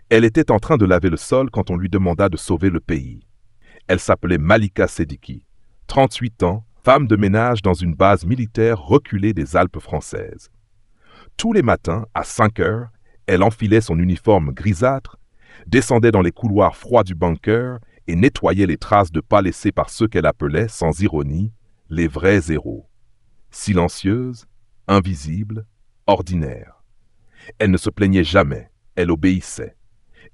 Elle était en train de laver le sol quand on lui demanda de sauver le pays. Elle s'appelait Malika Sediki, 38 ans, femme de ménage dans une base militaire reculée des Alpes françaises. Tous les matins, à 5 heures, elle enfilait son uniforme grisâtre, descendait dans les couloirs froids du bunker et nettoyait les traces de pas laissées par ceux qu'elle appelait, sans ironie, les vrais héros. Silencieuse, invisible, ordinaire. Elle ne se plaignait jamais, elle obéissait.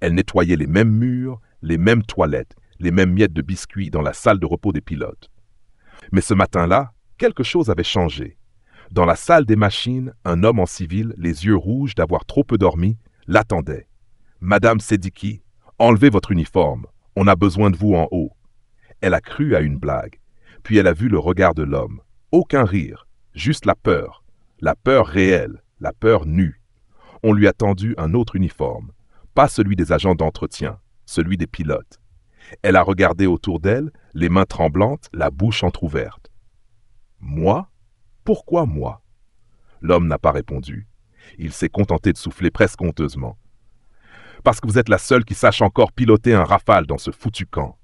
Elle nettoyait les mêmes murs, les mêmes toilettes, les mêmes miettes de biscuits dans la salle de repos des pilotes. Mais ce matin-là, quelque chose avait changé. Dans la salle des machines, un homme en civil, les yeux rouges d'avoir trop peu dormi, l'attendait. « Madame Sediki, enlevez votre uniforme, on a besoin de vous en haut. » Elle a cru à une blague, puis elle a vu le regard de l'homme. Aucun rire, juste la peur réelle, la peur nue. On lui a tendu un autre uniforme, pas celui des agents d'entretien, celui des pilotes. Elle a regardé autour d'elle, les mains tremblantes, la bouche entr'ouverte. « Moi ? Pourquoi moi ?» L'homme n'a pas répondu. Il s'est contenté de souffler presque honteusement. « Parce que vous êtes la seule qui sache encore piloter un Rafale dans ce foutu camp. »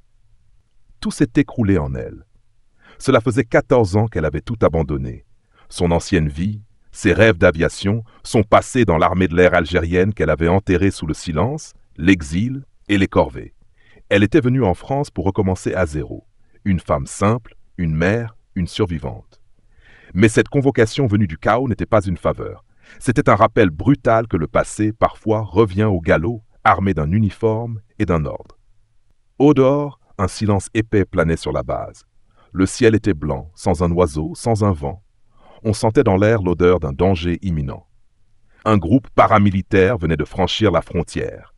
Tout s'est écroulé en elle. Cela faisait 14 ans qu'elle avait tout abandonné. Son ancienne vie, ses rêves d'aviation, son passé dans l'armée de l'air algérienne qu'elle avait enterré sous le silence, l'exil et les corvées. Elle était venue en France pour recommencer à zéro. Une femme simple, une mère, une survivante. Mais cette convocation venue du chaos n'était pas une faveur. C'était un rappel brutal que le passé, parfois, revient au galop, armé d'un uniforme et d'un ordre. Au dehors, un silence épais planait sur la base. Le ciel était blanc, sans un oiseau, sans un vent. On sentait dans l'air l'odeur d'un danger imminent. Un groupe paramilitaire venait de franchir la frontière.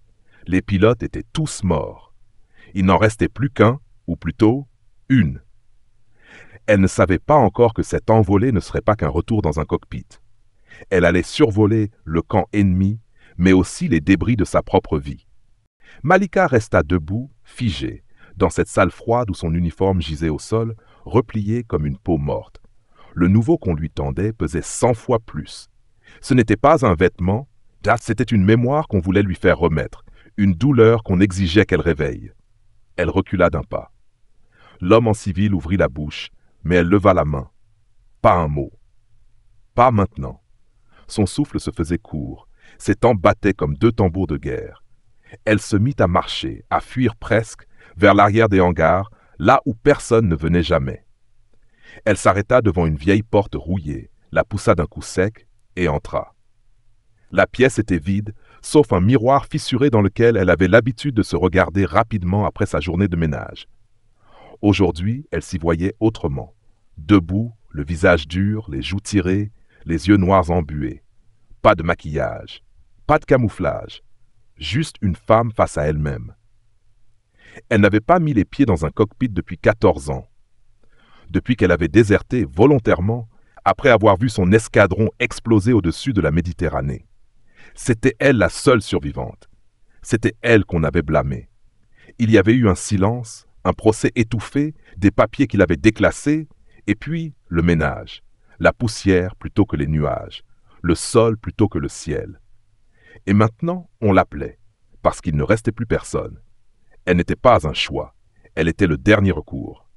Les pilotes étaient tous morts. Il n'en restait plus qu'un, ou plutôt, une. Elle ne savait pas encore que cette envolée ne serait pas qu'un retour dans un cockpit. Elle allait survoler le camp ennemi, mais aussi les débris de sa propre vie. Malika resta debout, figée, dans cette salle froide où son uniforme gisait au sol, replié comme une peau morte. Le nouveau qu'on lui tendait pesait 100 fois plus. Ce n'était pas un vêtement, c'était une mémoire qu'on voulait lui faire remettre, une douleur qu'on exigeait qu'elle réveille. Elle recula d'un pas. L'homme en civil ouvrit la bouche, mais elle leva la main. Pas un mot. Pas maintenant. Son souffle se faisait court, ses tempes battaient comme deux tambours de guerre. Elle se mit à marcher, à fuir presque, vers l'arrière des hangars, là où personne ne venait jamais. Elle s'arrêta devant une vieille porte rouillée, la poussa d'un coup sec et entra. La pièce était vide, sauf un miroir fissuré dans lequel elle avait l'habitude de se regarder rapidement après sa journée de ménage. Aujourd'hui, elle s'y voyait autrement. Debout, le visage dur, les joues tirées, les yeux noirs embués. Pas de maquillage, pas de camouflage, juste une femme face à elle-même. Elle n'avait pas mis les pieds dans un cockpit depuis 14 ans. Depuis qu'elle avait déserté volontairement, après avoir vu son escadron exploser au-dessus de la Méditerranée. C'était elle la seule survivante. C'était elle qu'on avait blâmée. Il y avait eu un silence, un procès étouffé, des papiers qu'il avait déclassés, et puis le ménage, la poussière plutôt que les nuages, le sol plutôt que le ciel. Et maintenant, on l'appelait, parce qu'il ne restait plus personne. Elle n'était pas un choix, elle était le dernier recours.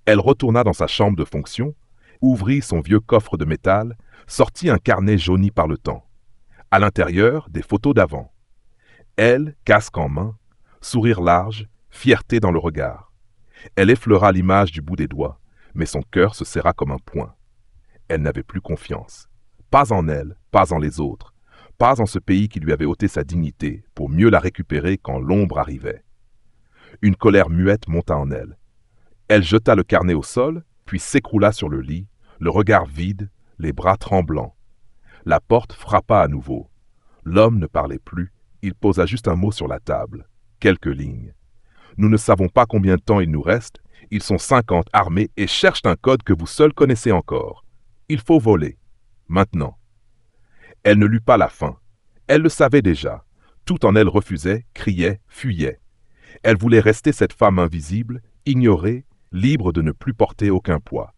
Elle retourna dans sa chambre de fonction, ouvrit son vieux coffre de métal, sortit un carnet jauni par le temps. À l'intérieur, des photos d'avant. Elle, casque en main, sourire large, fierté dans le regard. Elle effleura l'image du bout des doigts, mais son cœur se serra comme un poing. Elle n'avait plus confiance. Pas en elle, pas en les autres, pas en ce pays qui lui avait ôté sa dignité pour mieux la récupérer quand l'ombre arrivait. Une colère muette monta en elle. Elle jeta le carnet au sol, puis s'écroula sur le lit, le regard vide, les bras tremblants. La porte frappa à nouveau. L'homme ne parlait plus, il posa juste un mot sur la table. Quelques lignes. Nous ne savons pas combien de temps il nous reste, ils sont 50 armés et cherchent un code que vous seuls connaissez encore. Il faut voler. Maintenant. Elle ne lut pas la fin. Elle le savait déjà. Tout en elle refusait, criait, fuyait. Elle voulait rester cette femme invisible, ignorée, libre de ne plus porter aucun poids.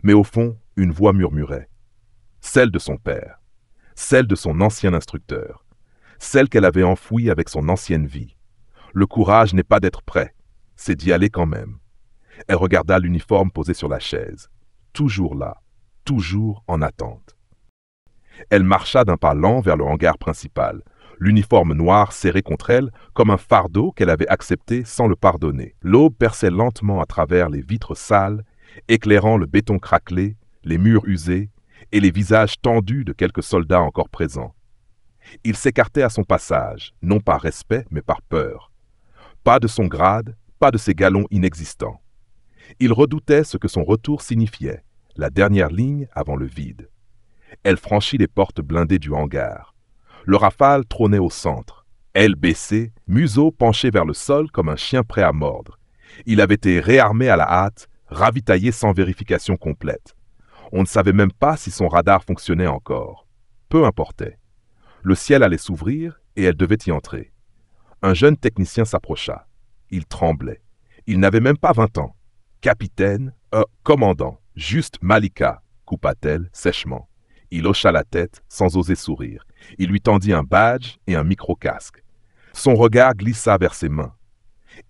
Mais au fond, une voix murmurait. Celle de son père. Celle de son ancien instructeur. celle qu'elle avait enfouie avec son ancienne vie. Le courage n'est pas d'être prêt, c'est d'y aller quand même. Elle regarda l'uniforme posé sur la chaise. Toujours là, toujours en attente. Elle marcha d'un pas lent vers le hangar principal, l'uniforme noir serré contre elle comme un fardeau qu'elle avait accepté sans le pardonner. L'aube perçait lentement à travers les vitres sales, éclairant le béton craquelé, les murs usés et les visages tendus de quelques soldats encore présents. Ils s'écartaient à son passage, non par respect mais par peur. Pas de son grade, pas de ses galons inexistants. Ils redoutaient ce que son retour signifiait, la dernière ligne avant le vide. Elle franchit les portes blindées du hangar. Le Rafale trônait au centre, ailes baissées, museau penché vers le sol comme un chien prêt à mordre. Il avait été réarmé à la hâte, ravitaillé sans vérification complète. On ne savait même pas si son radar fonctionnait encore. Peu importait. Le ciel allait s'ouvrir et elle devait y entrer. Un jeune technicien s'approcha. Il tremblait. Il n'avait même pas 20 ans. Capitaine, commandant, juste Malika, coupa-t-elle sèchement. Il hocha la tête sans oser sourire. Il lui tendit un badge et un micro-casque. Son regard glissa vers ses mains.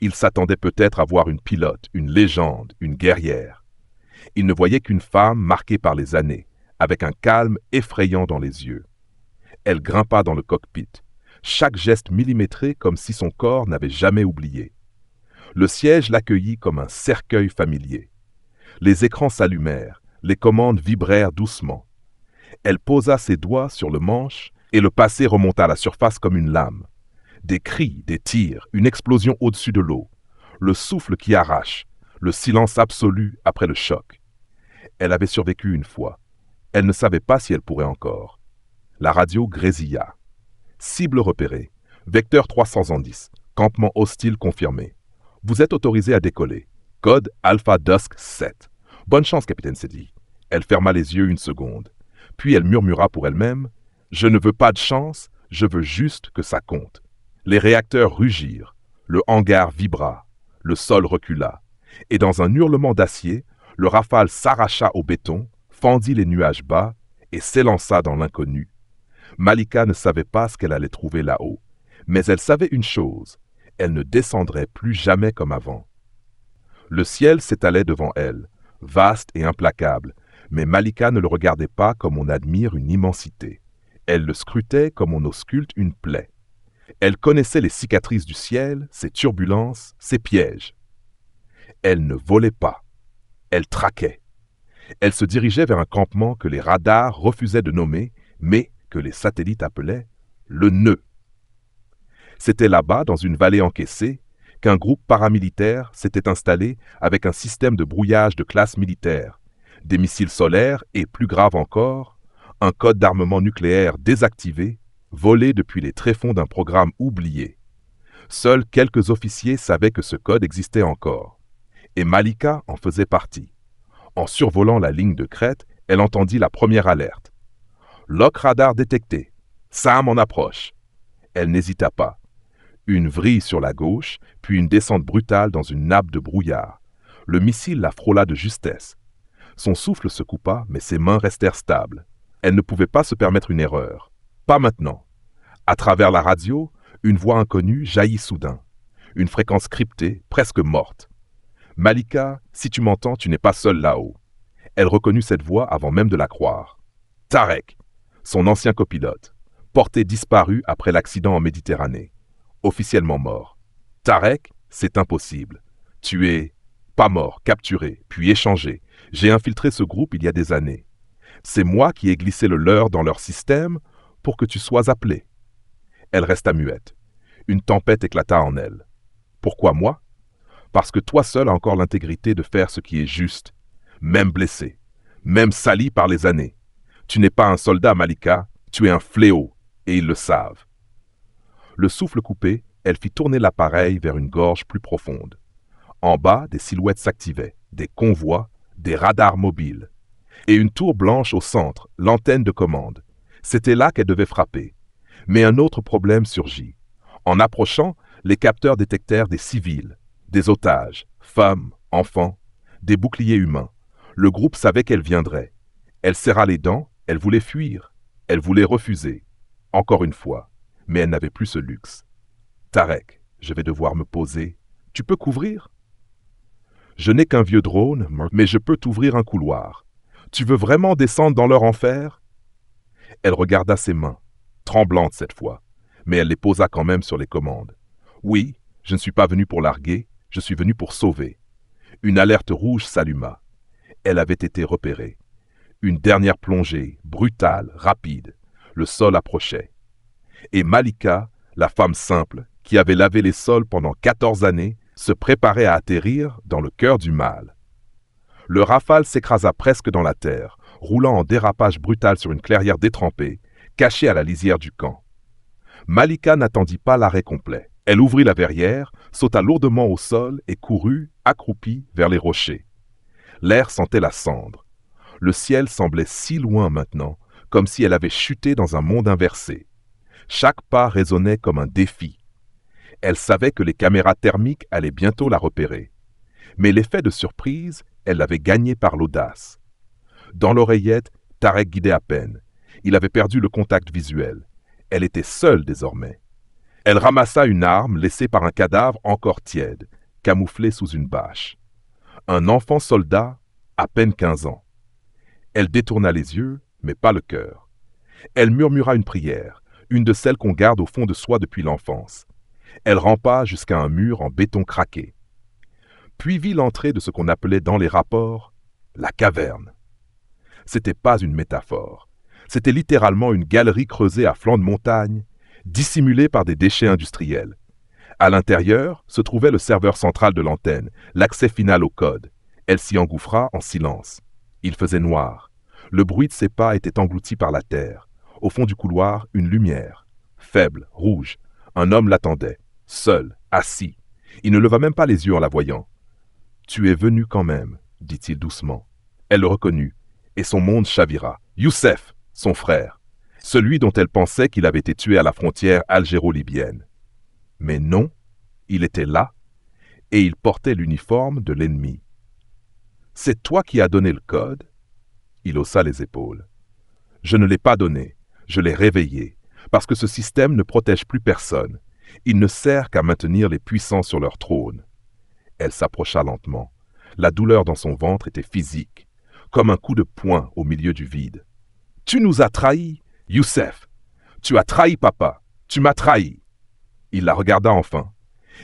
Il s'attendait peut-être à voir une pilote, une légende, une guerrière. Il ne voyait qu'une femme marquée par les années, avec un calme effrayant dans les yeux. Elle grimpa dans le cockpit, chaque geste millimétré comme si son corps n'avait jamais oublié. Le siège l'accueillit comme un cercueil familier. Les écrans s'allumèrent, les commandes vibrèrent doucement. Elle posa ses doigts sur le manche et le passé remonta à la surface comme une lame. Des cris, des tirs, une explosion au-dessus de l'eau, le souffle qui arrache, le silence absolu après le choc. Elle avait survécu une fois. Elle ne savait pas si elle pourrait encore. La radio grésilla. Cible repérée. Vecteur 310. Campement hostile confirmé. Vous êtes autorisé à décoller. Code Alpha Dusk 7. Bonne chance, capitaine Sedi. Elle ferma les yeux une seconde. Puis elle murmura pour elle-même « Je ne veux pas de chance, je veux juste que ça compte ». Les réacteurs rugirent. Le hangar vibra. Le sol recula. Et dans un hurlement d'acier, le Rafale s'arracha au béton, fendit les nuages bas et s'élança dans l'inconnu. Malika ne savait pas ce qu'elle allait trouver là-haut, mais elle savait une chose, elle ne descendrait plus jamais comme avant. Le ciel s'étalait devant elle, vaste et implacable, mais Malika ne le regardait pas comme on admire une immensité. Elle le scrutait comme on ausculte une plaie. Elle connaissait les cicatrices du ciel, ses turbulences, ses pièges. Elle ne volait pas. Elle traquait. Elle se dirigeait vers un campement que les radars refusaient de nommer, mais que les satellites appelaient le nœud. C'était là-bas, dans une vallée encaissée, qu'un groupe paramilitaire s'était installé avec un système de brouillage de classe militaire, des missiles solaires et, plus grave encore, un code d'armement nucléaire désactivé, volé depuis les tréfonds d'un programme oublié. Seuls quelques officiers savaient que ce code existait encore. Et Malika en faisait partie. En survolant la ligne de crête, elle entendit la première alerte. Lock radar détecté. Sam en approche. Elle n'hésita pas. Une vrille sur la gauche, puis une descente brutale dans une nappe de brouillard. Le missile la frôla de justesse. Son souffle se coupa, mais ses mains restèrent stables. Elle ne pouvait pas se permettre une erreur. Pas maintenant. À travers la radio, une voix inconnue jaillit soudain. Une fréquence cryptée, presque morte. Malika, si tu m'entends, tu n'es pas seule là-haut. Elle reconnut cette voix avant même de la croire. Tarek, son ancien copilote, porté disparu après l'accident en Méditerranée. Officiellement mort. Tarek, c'est impossible. Tu es pas mort, capturé, puis échangé. J'ai infiltré ce groupe il y a des années. C'est moi qui ai glissé le leur dans leur système pour que tu sois appelé. Elle resta muette. Une tempête éclata en elle. Pourquoi moi? Parce que toi seul as encore l'intégrité de faire ce qui est juste, même blessé, même sali par les années. Tu n'es pas un soldat, Malika, tu es un fléau, et ils le savent. Le souffle coupé, elle fit tourner l'appareil vers une gorge plus profonde. En bas, des silhouettes s'activaient, des convois, des radars mobiles. Et une tour blanche au centre, l'antenne de commande. C'était là qu'elle devait frapper. Mais un autre problème surgit. En approchant, les capteurs détectèrent des civils, des otages, femmes, enfants, des boucliers humains. Le groupe savait qu'elle viendrait. Elle serra les dents, elle voulait fuir, elle voulait refuser. Encore une fois. mais elle n'avait plus ce luxe. « Tarek, je vais devoir me poser. Tu peux couvrir ?»« Je n'ai qu'un vieux drone, mais je peux t'ouvrir un couloir. Tu veux vraiment descendre dans leur enfer ?» Elle regarda ses mains, tremblantes cette fois, mais elle les posa quand même sur les commandes. « Oui, je ne suis pas venu pour larguer, je suis venu pour sauver. » Une alerte rouge s'alluma. Elle avait été repérée. Une dernière plongée, brutale, rapide. Le sol approchait. Et Malika, la femme simple, qui avait lavé les sols pendant 14 années, se préparait à atterrir dans le cœur du mal. Le Rafale s'écrasa presque dans la terre, roulant en dérapage brutal sur une clairière détrempée, cachée à la lisière du camp. Malika n'attendit pas l'arrêt complet. Elle ouvrit la verrière, sauta lourdement au sol et courut, accroupie, vers les rochers. L'air sentait la cendre. Le ciel semblait si loin maintenant, comme si elle avait chuté dans un monde inversé. Chaque pas résonnait comme un défi. Elle savait que les caméras thermiques allaient bientôt la repérer. Mais l'effet de surprise, elle l'avait gagné par l'audace. Dans l'oreillette, Tarek guidait à peine. Il avait perdu le contact visuel. Elle était seule désormais. Elle ramassa une arme laissée par un cadavre encore tiède, camouflé sous une bâche. Un enfant soldat, à peine 15 ans. Elle détourna les yeux, mais pas le cœur. Elle murmura une prière, une de celles qu'on garde au fond de soi depuis l'enfance. Elle rampa jusqu'à un mur en béton craqué. Puis vit l'entrée de ce qu'on appelait dans les rapports la caverne. C'était pas une métaphore. C'était littéralement une galerie creusée à flanc de montagne, dissimulée par des déchets industriels. À l'intérieur se trouvait le serveur central de l'antenne, l'accès final au code. Elle s'y engouffra en silence. Il faisait noir. Le bruit de ses pas était englouti par la terre. Au fond du couloir, une lumière. Faible, rouge. Un homme l'attendait, seul, assis. Il ne leva même pas les yeux en la voyant. « Tu es venu quand même, » dit-il doucement. Elle le reconnut, et son monde chavira. Youssef, son frère. Celui dont elle pensait qu'il avait été tué à la frontière algéro-libyenne. Mais non, il était là, et il portait l'uniforme de l'ennemi. « C'est toi qui as donné le code ?» Il haussa les épaules. « Je ne l'ai pas donné, je l'ai réveillé, parce que ce système ne protège plus personne. Il ne sert qu'à maintenir les puissants sur leur trône. » Elle s'approcha lentement. La douleur dans son ventre était physique, comme un coup de poing au milieu du vide. « Tu nous as trahis, Youssef. Tu as trahi papa. Tu m'as trahi. » Il la regarda enfin.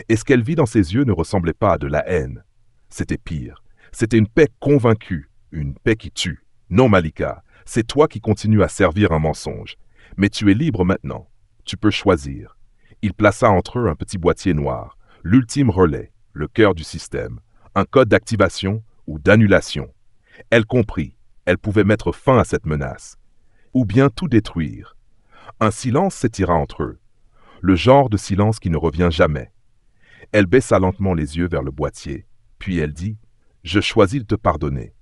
Et ce qu'elle vit dans ses yeux ne ressemblait pas à de la haine. C'était pire. C'était une paix convaincue, une paix qui tue. Non, Malika, c'est toi qui continues à servir un mensonge. Mais tu es libre maintenant. Tu peux choisir. Il plaça entre eux un petit boîtier noir, l'ultime relais, le cœur du système, un code d'activation ou d'annulation. Elle comprit. Elle pouvait mettre fin à cette menace. Ou bien tout détruire. Un silence s'étira entre eux. Le genre de silence qui ne revient jamais. Elle baissa lentement les yeux vers le boîtier, puis elle dit « Je choisis de te pardonner ».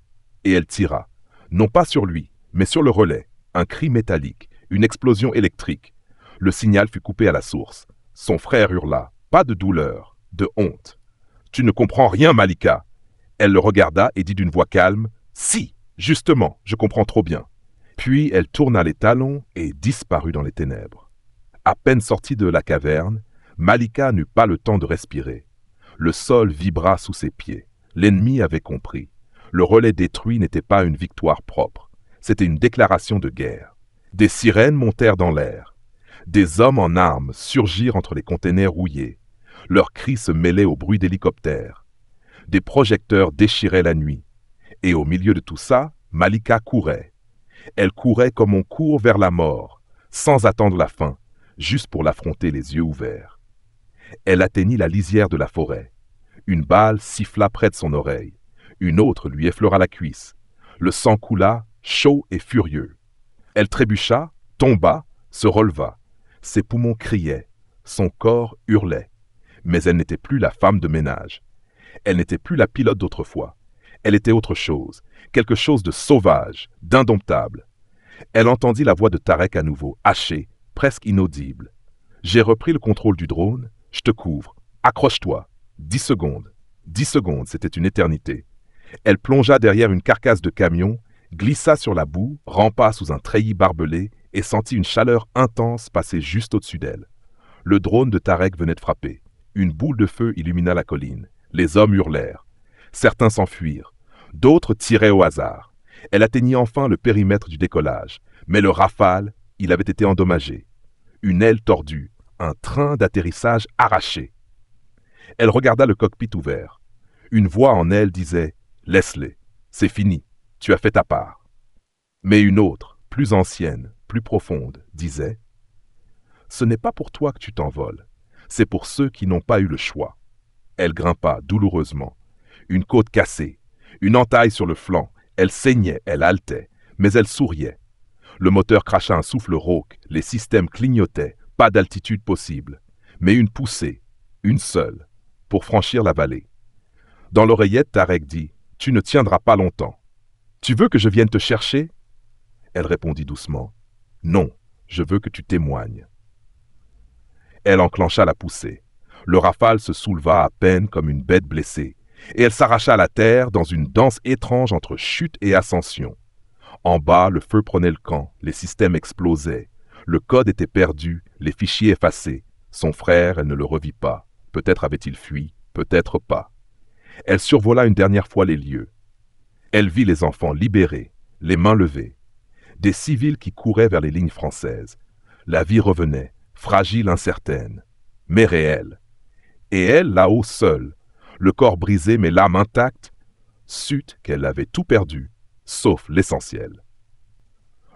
Et elle tira, non pas sur lui, mais sur le relais, un cri métallique, une explosion électrique. Le signal fut coupé à la source. Son frère hurla, pas de douleur, de honte. « Tu ne comprends rien, Malika !» Elle le regarda et dit d'une voix calme « Si, justement, je comprends trop bien ». Puis elle tourna les talons et disparut dans les ténèbres. À peine sortie de la caverne, Malika n'eut pas le temps de respirer. Le sol vibra sous ses pieds. L'ennemi avait compris. Le relais détruit n'était pas une victoire propre. C'était une déclaration de guerre. Des sirènes montèrent dans l'air. Des hommes en armes surgirent entre les containers rouillés. Leurs cris se mêlaient au bruit d'hélicoptères. Des projecteurs déchiraient la nuit. Et au milieu de tout ça, Malika courait. Elle courait comme on court vers la mort, sans attendre la fin, juste pour l'affronter les yeux ouverts. Elle atteignit la lisière de la forêt. Une balle siffla près de son oreille. Une autre lui effleura la cuisse. Le sang coula, chaud et furieux. Elle trébucha, tomba, se releva. Ses poumons criaient, son corps hurlait. Mais elle n'était plus la femme de ménage. Elle n'était plus la pilote d'autrefois. Elle était autre chose, quelque chose de sauvage, d'indomptable. Elle entendit la voix de Tarek à nouveau, hachée, presque inaudible. « J'ai repris le contrôle du drone, je te couvre, accroche-toi. 10 secondes. 10 secondes, c'était une éternité. » Elle plongea derrière une carcasse de camion, glissa sur la boue, rampa sous un treillis barbelé et sentit une chaleur intense passer juste au-dessus d'elle. Le drone de Tarek venait de frapper. Une boule de feu illumina la colline. Les hommes hurlèrent. Certains s'enfuirent. D'autres tiraient au hasard. Elle atteignit enfin le périmètre du décollage. Mais le Rafale, il avait été endommagé. Une aile tordue, un train d'atterrissage arraché. Elle regarda le cockpit ouvert. Une voix en elle disait « Laisse-les, c'est fini, tu as fait ta part ». Mais une autre, plus ancienne, plus profonde, disait « Ce n'est pas pour toi que tu t'envoles, c'est pour ceux qui n'ont pas eu le choix ». Elle grimpa douloureusement. Une côte cassée, une entaille sur le flanc, elle saignait, elle haletait, mais elle souriait. Le moteur cracha un souffle rauque, les systèmes clignotaient, pas d'altitude possible, mais une poussée, une seule, pour franchir la vallée. Dans l'oreillette, Tarek dit « Tu ne tiendras pas longtemps. Tu veux que je vienne te chercher ?» Elle répondit doucement « Non, je veux que tu témoignes. » Elle enclencha la poussée. Le Rafale se souleva à peine comme une bête blessée, et elle s'arracha à la terre dans une danse étrange entre chute et ascension. En bas, le feu prenait le camp, les systèmes explosaient. Le code était perdu, les fichiers effacés. Son frère, elle ne le revit pas. Peut-être avait-il fui, peut-être pas. Elle survola une dernière fois les lieux. Elle vit les enfants libérés, les mains levées. Des civils qui couraient vers les lignes françaises. La vie revenait, fragile, incertaine, mais réelle. Et elle, là-haut, seule, le corps brisé mais l'âme intacte, sut qu'elle avait tout perdu, sauf l'essentiel.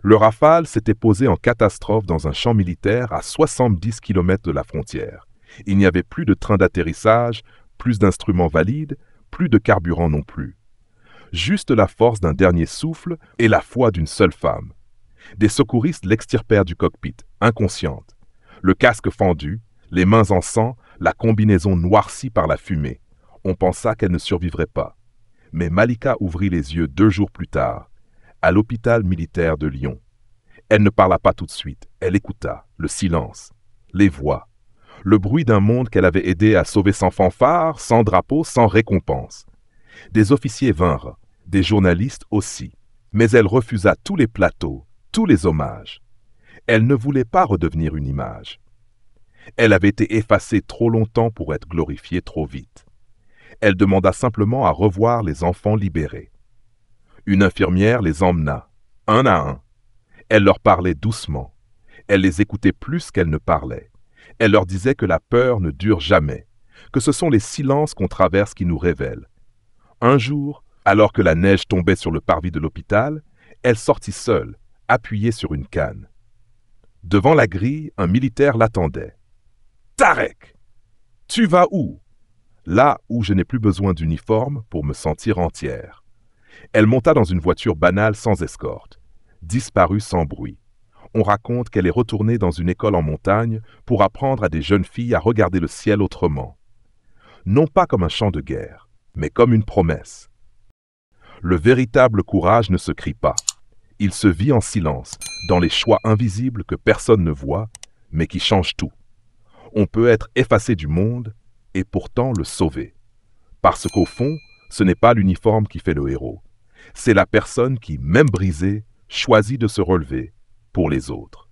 Le Rafale s'était posé en catastrophe dans un champ militaire à 70 km de la frontière. Il n'y avait plus de train d'atterrissage, plus d'instruments valides, plus de carburant non plus. Juste la force d'un dernier souffle et la foi d'une seule femme. Des secouristes l'extirpèrent du cockpit, inconsciente. Le casque fendu, les mains en sang, la combinaison noircie par la fumée. On pensa qu'elle ne survivrait pas. Mais Malika ouvrit les yeux 2 jours plus tard, à l'hôpital militaire de Lyon. Elle ne parla pas tout de suite, elle écouta, le silence, les voix, le bruit d'un monde qu'elle avait aidé à sauver sans fanfare, sans drapeau, sans récompense. Des officiers vinrent, des journalistes aussi, mais elle refusa tous les plateaux, tous les hommages. Elle ne voulait pas redevenir une image. Elle avait été effacée trop longtemps pour être glorifiée trop vite. Elle demanda simplement à revoir les enfants libérés. Une infirmière les emmena, un à un. Elle leur parlait doucement. Elle les écoutait plus qu'elle ne parlait. Elle leur disait que la peur ne dure jamais, que ce sont les silences qu'on traverse qui nous révèlent. Un jour, alors que la neige tombait sur le parvis de l'hôpital, elle sortit seule, appuyée sur une canne. Devant la grille, un militaire l'attendait. « Tarek, tu vas où ?» Là où je n'ai plus besoin d'uniforme pour me sentir entière. Elle monta dans une voiture banale sans escorte, disparut sans bruit. On raconte qu'elle est retournée dans une école en montagne pour apprendre à des jeunes filles à regarder le ciel autrement. Non pas comme un champ de guerre, mais comme une promesse. Le véritable courage ne se crie pas. Il se vit en silence, dans les choix invisibles que personne ne voit, mais qui changent tout. On peut être effacé du monde et pourtant le sauver. Parce qu'au fond, ce n'est pas l'uniforme qui fait le héros. C'est la personne qui, même brisée, choisit de se relever pour les autres.